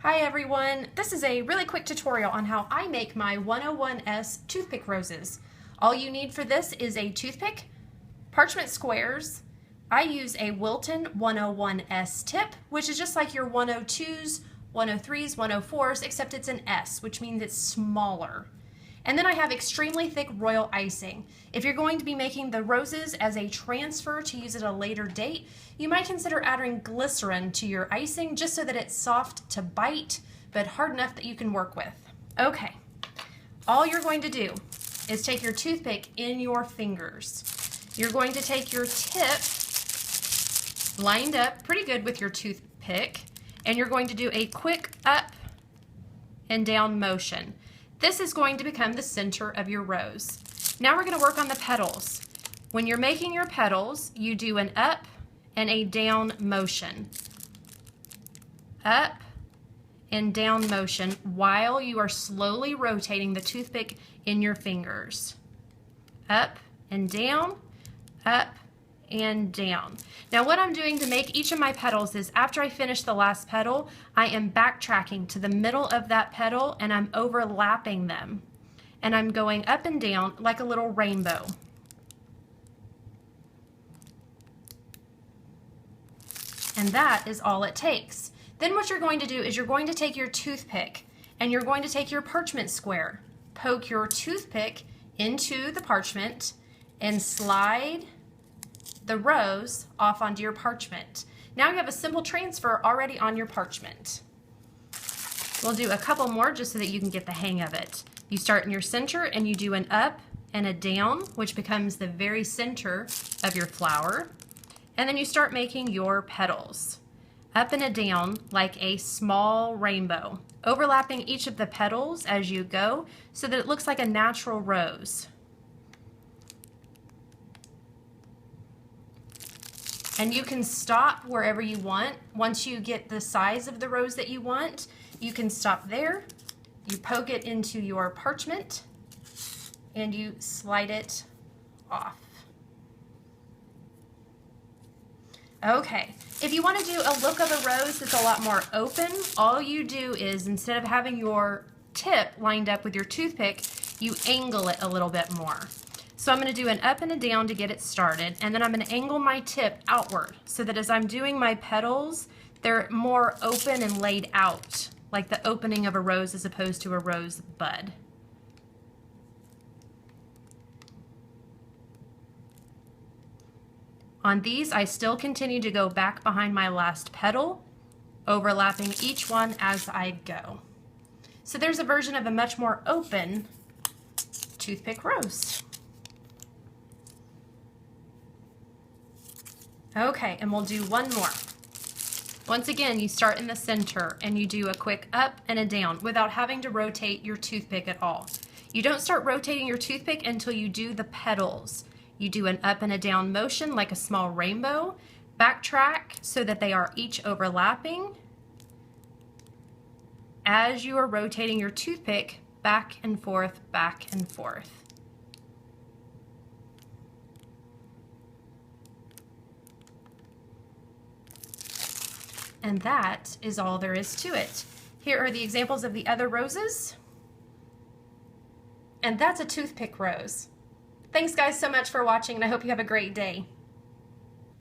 Hi everyone, this is a really quick tutorial on how I make my 101S toothpick roses. All you need for this is a toothpick, parchment squares. I use a Wilton 101S tip, which is just like your 102s, 103s, 104s, except it's an S, which means it's smaller. And then I have extremely thick royal icing. If you're going to be making the roses as a transfer to use at a later date, you might consider adding glycerin to your icing just so that it's soft to bite, but hard enough that you can work with. Okay, all you're going to do is take your toothpick in your fingers. You're going to take your tip lined up pretty good with your toothpick, and you're going to do a quick up and down motion. This is going to become the center of your rose. Now we're going to work on the petals. When you're making your petals, you do an up and a down motion. Up and down motion while you are slowly rotating the toothpick in your fingers. Up and down, up and down. Now what I'm doing to make each of my petals is after I finish the last petal, I am backtracking to the middle of that petal and I'm overlapping them. And I'm going up and down like a little rainbow. And that is all it takes. Then what you're going to do is you're going to take your toothpick and you're going to take your parchment square, poke your toothpick into the parchment and slide the rose off onto your parchment. Now you have a simple transfer already on your parchment. We'll do a couple more just so that you can get the hang of it. You start in your center and you do an up and a down, which becomes the very center of your flower. And then you start making your petals. Up and a down like a small rainbow, overlapping each of the petals as you go so that it looks like a natural rose. And you can stop wherever you want. Once you get the size of the rose that you want, you can stop there. You poke it into your parchment and you slide it off. Okay, if you want to do a look of a rose that's a lot more open, all you do is instead of having your tip lined up with your toothpick, you angle it a little bit more. So I'm going to do an up and a down to get it started, and then I'm going to angle my tip outward so that as I'm doing my petals, they're more open and laid out, like the opening of a rose as opposed to a rose bud. On these, I still continue to go back behind my last petal, overlapping each one as I go. So there's a version of a much more open toothpick rose. Okay, and we'll do one more. Once again, you start in the center and you do a quick up and a down without having to rotate your toothpick at all. You don't start rotating your toothpick until you do the petals. You do an up and a down motion like a small rainbow, backtrack so that they are each overlapping as you are rotating your toothpick back and forth, back and forth. And that is all there is to it. Here are the examples of the other roses. And that's a toothpick rose. Thanks guys so much for watching, and I hope you have a great day.